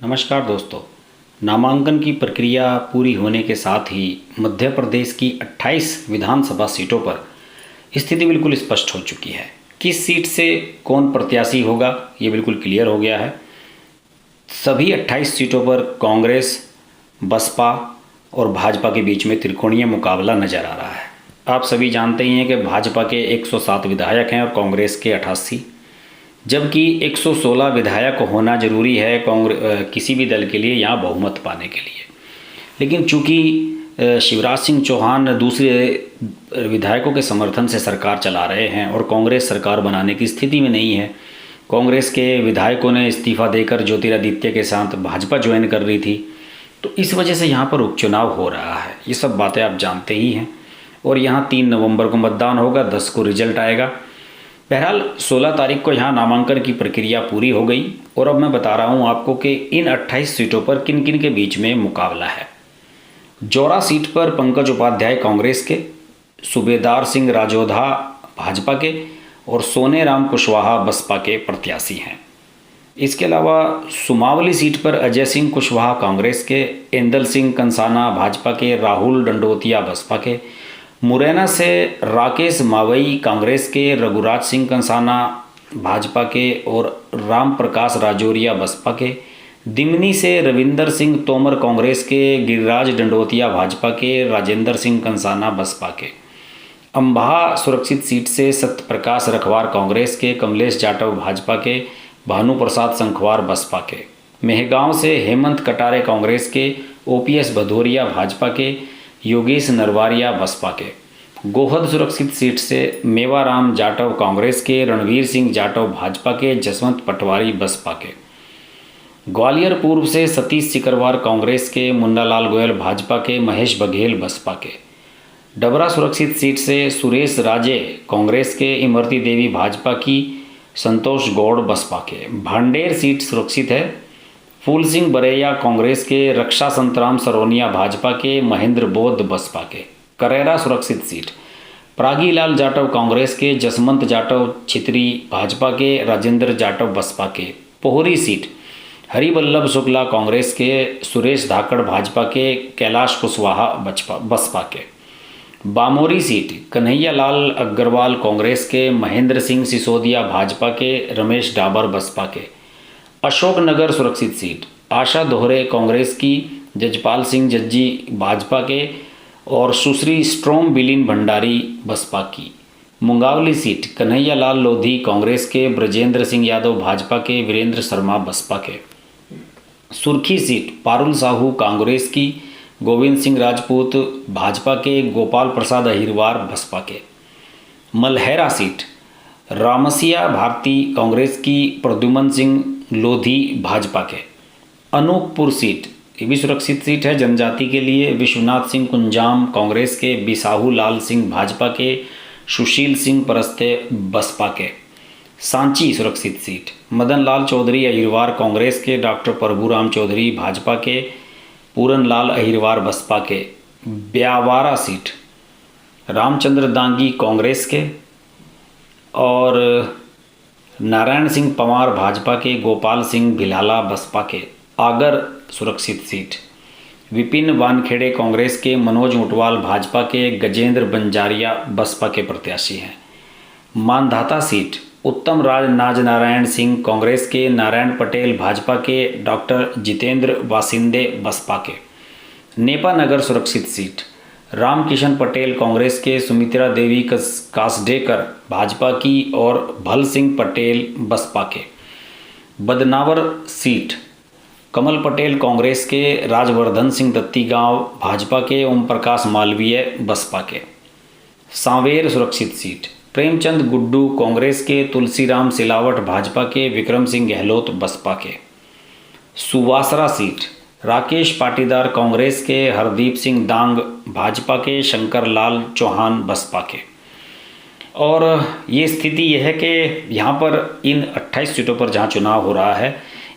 नमस्कार दोस्तों। नामांकन की प्रक्रिया पूरी होने के साथ ही मध्य प्रदेश की 28 विधानसभा सीटों पर स्थिति बिल्कुल स्पष्ट हो चुकी है। किस सीट से कौन प्रत्याशी होगा ये बिल्कुल क्लियर हो गया है। सभी 28 सीटों पर कांग्रेस, बसपा और भाजपा के बीच में त्रिकोणीय मुकाबला नजर आ रहा है। आप सभी जानते ही हैं कि भाजपा के 107 विधायक हैं और कांग्रेस के 88, जबकि 116 विधायक होना जरूरी है किसी भी दल के लिए यहाँ बहुमत पाने के लिए। लेकिन चूंकि शिवराज सिंह चौहान दूसरे विधायकों के समर्थन से सरकार चला रहे हैं और कांग्रेस सरकार बनाने की स्थिति में नहीं है, कांग्रेस के विधायकों ने इस्तीफा देकर ज्योतिरादित्य के साथ भाजपा ज्वाइन कर रही थी, तो इस वजह से यहाँ पर उपचुनाव हो रहा है। ये सब बातें आप जानते ही हैं। और यहाँ 3 नवंबर को मतदान होगा, 10 को रिजल्ट आएगा। बहरहाल 16 तारीख को यहाँ नामांकन की प्रक्रिया पूरी हो गई और अब मैं बता रहा हूँ आपको कि इन 28 सीटों पर किन किन के बीच में मुकाबला है। जौरा सीट पर पंकज उपाध्याय कांग्रेस के, सूबेदार सिंह राजोधा भाजपा के और सोने राम कुशवाहा बसपा के प्रत्याशी हैं। इसके अलावा सुमावली सीट पर अजय सिंह कुशवाहा कांग्रेस के, एंदल सिंह कंसाना भाजपा के, राहुल डंडोतिया बसपा के, मुरैना से राकेश मावई कांग्रेस के, रघुराज सिंह कंसाना भाजपा के और राम प्रकाश राजौरिया बसपा के, दिमनी से रविंदर सिंह तोमर कांग्रेस के, गिरिराज डंडोतिया भाजपा के, राजेंद्र सिंह कंसाना बसपा के, अम्बाहा सुरक्षित सीट से सत्यप्रकाश रखवार कांग्रेस के, कमलेश जाटव भाजपा के, भानु प्रसाद संखवार बसपा के, मेहगांव से हेमंत कटारे कांग्रेस के, ओपीएस भदौरिया भाजपा के, योगेश नरवारिया बसपा के, गोहद सुरक्षित सीट से मेवाराम जाटव कांग्रेस के, रणवीर सिंह जाटव भाजपा के, जसवंत पटवारी बसपा के, ग्वालियर पूर्व से सतीश सिकरवार कांग्रेस के, मुन्नालाल गोयल भाजपा के, महेश बघेल बसपा के, डबरा सुरक्षित सीट से सुरेश राजे कांग्रेस के, इमरती देवी भाजपा की, संतोष गौड़ बसपा के, भांडेर सीट सुरक्षित है, फूल सिंह बरैया कांग्रेस के, रक्षा संतराम सरोनिया भाजपा के, महेंद्र बोध बसपा के, करेरा सुरक्षित सीट प्रागीलाल जाटव कांग्रेस के, जसवंत जाटव छित्री भाजपा के, राजेंद्र जाटव बसपा के, पोहरी सीट हरिवल्लभ शुक्ला कांग्रेस के, सुरेश धाकड़ भाजपा के, कैलाश कुशवाहा बसपा के, बामोरी सीट कन्हैया लाल अग्रवाल कांग्रेस के, महेंद्र सिंह सिसोदिया भाजपा के, रमेश डाबर बसपा के, अशोकनगर सुरक्षित सीट आशा दोहरे कांग्रेस की, जजपाल सिंह जज्जी भाजपा के और सुश्री स्ट्रोम बिलिन भंडारी बसपा की, मुंगावली सीट कन्हैया लाल लोधी कांग्रेस के, ब्रजेंद्र सिंह यादव भाजपा के, वीरेंद्र शर्मा बसपा के, सुर्खी सीट पारुल साहू कांग्रेस की, गोविंद सिंह राजपूत भाजपा के, गोपाल प्रसाद अहिरवार बसपा के, मलहरा सीट रामसिया भारती कांग्रेस की, प्रद्युमन सिंह लोधी भाजपा के, अनूपपुर सीट ये भी सुरक्षित सीट है जनजाति के लिए, विश्वनाथ सिंह कुंजाम कांग्रेस के, बिसाहू लाल सिंह भाजपा के, सुशील सिंह परस्ते बसपा के, सांची सुरक्षित सीट मदन लाल चौधरी अहिरवार कांग्रेस के, डॉक्टर प्रभुराम चौधरी भाजपा के, पूरन लाल अहिरवार बसपा के, ब्यावारा सीट रामचंद्र दांगी कांग्रेस के और नारायण सिंह पंवार भाजपा के, गोपाल सिंह भिलाला बसपा के, आगर सुरक्षित सीट विपिन वानखेड़े कांग्रेस के, मनोज ऊंटवाल भाजपा के, गजेंद्र बंजारिया बसपा के प्रत्याशी हैं। मानधाता सीट उत्तम राज नाज नारायण सिंह कांग्रेस के, नारायण पटेल भाजपा के, डॉक्टर जितेंद्र वासिंदे बसपा के, नेपा नगर सुरक्षित सीट रामकिशन पटेल कांग्रेस के, सुमित्रा देवी कासडेकर भाजपा की और भल सिंह पटेल बसपा के, बदनावर सीट कमल पटेल कांग्रेस के, राजवर्धन सिंह दत्तीगांव भाजपा के, ओम प्रकाश मालवीय बसपा के, सांवेर सुरक्षित सीट प्रेमचंद गुड्डू कांग्रेस के, तुलसीराम सिलावट भाजपा के, विक्रम सिंह गहलोत बसपा के, सुवासरा सीट राकेश पाटीदार कांग्रेस के, हरदीप सिंह दांग भाजपा के, शंकर लाल चौहान बसपा के। और ये स्थिति यह है कि यहाँ पर इन 28 सीटों पर जहाँ चुनाव हो रहा है,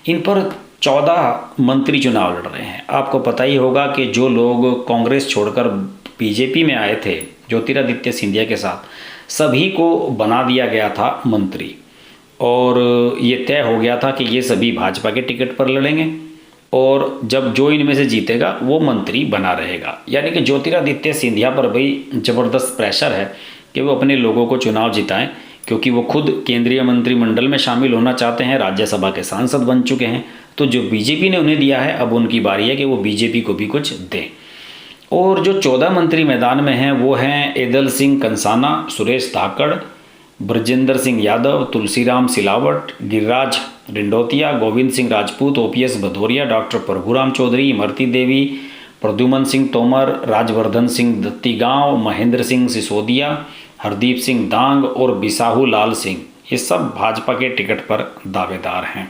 इन पर 14 मंत्री चुनाव लड़ रहे हैं। आपको पता ही होगा कि जो लोग कांग्रेस छोड़कर बीजेपी में आए थे ज्योतिरादित्य सिंधिया के साथ, सभी को बना दिया गया था मंत्री और ये तय हो गया था कि ये सभी भाजपा के टिकट पर लड़ेंगे। और जब जो इनमें से जीतेगा वो मंत्री बना रहेगा। यानी कि ज्योतिरादित्य सिंधिया पर भी ज़बरदस्त प्रेशर है कि वो अपने लोगों को चुनाव जिताएं, क्योंकि वो खुद केंद्रीय मंत्रिमंडल में शामिल होना चाहते हैं, राज्यसभा के सांसद बन चुके हैं। तो जो बीजेपी ने उन्हें दिया है, अब उनकी बारी है कि वो बीजेपी को भी कुछ दें। और जो 14 मंत्री मैदान में हैं वो हैं एदल सिंह कंसाना, सुरेश धाकड़, ब्रजेंद्र सिंह यादव, तुलसीराम सिलावट, गिरिराज रिंडोतिया, गोविंद सिंह राजपूत, ओपीएस भदौरिया, डॉक्टर प्रभुराम चौधरी, इमरती देवी, प्रद्युमन सिंह तोमर, राजवर्धन सिंह दत्तीगांव, महेंद्र सिंह सिसोदिया, हरदीप सिंह दांग और बिसाहू लाल सिंह, ये सब भाजपा के टिकट पर दावेदार हैं।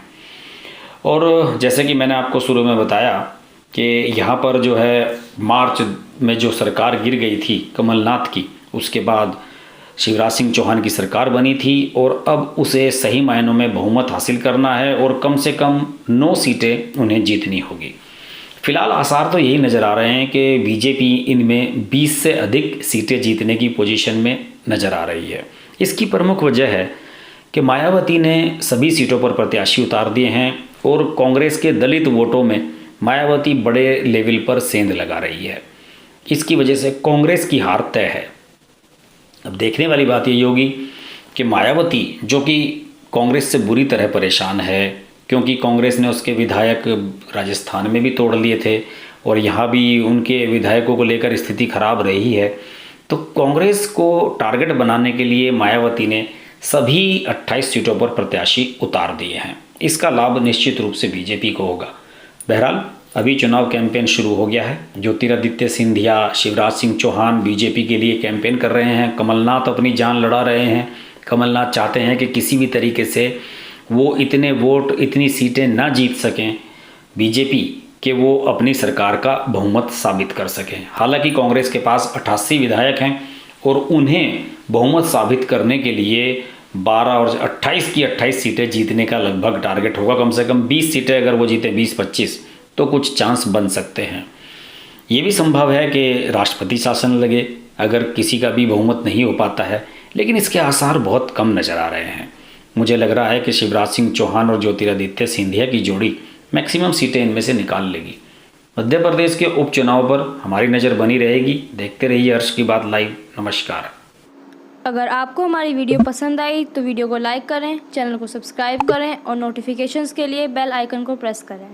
और जैसे कि मैंने आपको शुरू में बताया कि यहाँ पर जो है मार्च में जो सरकार गिर गई थी कमलनाथ की, उसके बाद शिवराज सिंह चौहान की सरकार बनी थी और अब उसे सही मायनों में बहुमत हासिल करना है और कम से कम 9 सीटें उन्हें जीतनी होगी। फिलहाल आसार तो यही नज़र आ रहे हैं कि बीजेपी इनमें 20 से अधिक सीटें जीतने की पोजीशन में नज़र आ रही है। इसकी प्रमुख वजह है कि मायावती ने सभी सीटों पर प्रत्याशी उतार दिए हैं और कांग्रेस के दलित वोटों में मायावती बड़े लेवल पर सेंध लगा रही है। इसकी वजह से कांग्रेस की हार तय है। अब देखने वाली बात ये होगी कि मायावती, जो कि कांग्रेस से बुरी तरह परेशान है, क्योंकि कांग्रेस ने उसके विधायक राजस्थान में भी तोड़ लिए थे और यहाँ भी उनके विधायकों को लेकर स्थिति खराब रही है, तो कांग्रेस को टारगेट बनाने के लिए मायावती ने सभी 28 सीटों पर प्रत्याशी उतार दिए हैं। इसका लाभ निश्चित रूप से बीजेपी को होगा। बहरहाल अभी चुनाव कैंपेन शुरू हो गया है। ज्योतिरादित्य सिंधिया, शिवराज सिंह चौहान बीजेपी के लिए कैंपेन कर रहे हैं। कमलनाथ अपनी जान लड़ा रहे हैं। कमलनाथ चाहते हैं कि किसी भी तरीके से वो इतने वोट, इतनी सीटें ना जीत सकें बीजेपी कि वो अपनी सरकार का बहुमत साबित कर सकें। हालांकि कांग्रेस के पास 88 विधायक हैं और उन्हें बहुमत साबित करने के लिए 12 और 28 की 28 सीटें जीतने का लगभग टारगेट होगा। कम से कम 20 सीटें अगर वो जीते, 20-25, तो कुछ चांस बन सकते हैं। ये भी संभव है कि राष्ट्रपति शासन लगे अगर किसी का भी बहुमत नहीं हो पाता है, लेकिन इसके आसार बहुत कम नज़र आ रहे हैं। मुझे लग रहा है कि शिवराज सिंह चौहान और ज्योतिरादित्य सिंधिया की जोड़ी मैक्सिमम सीटें इनमें से निकाल लेगी। मध्य प्रदेश के उपचुनाव पर हमारी नज़र बनी रहेगी। देखते रहिए हर्ष की बात लाइव। नमस्कार। अगर आपको हमारी वीडियो पसंद आई तो वीडियो को लाइक करें, चैनल को सब्सक्राइब करें और नोटिफिकेशंस के लिए बेल आइकन को प्रेस करें।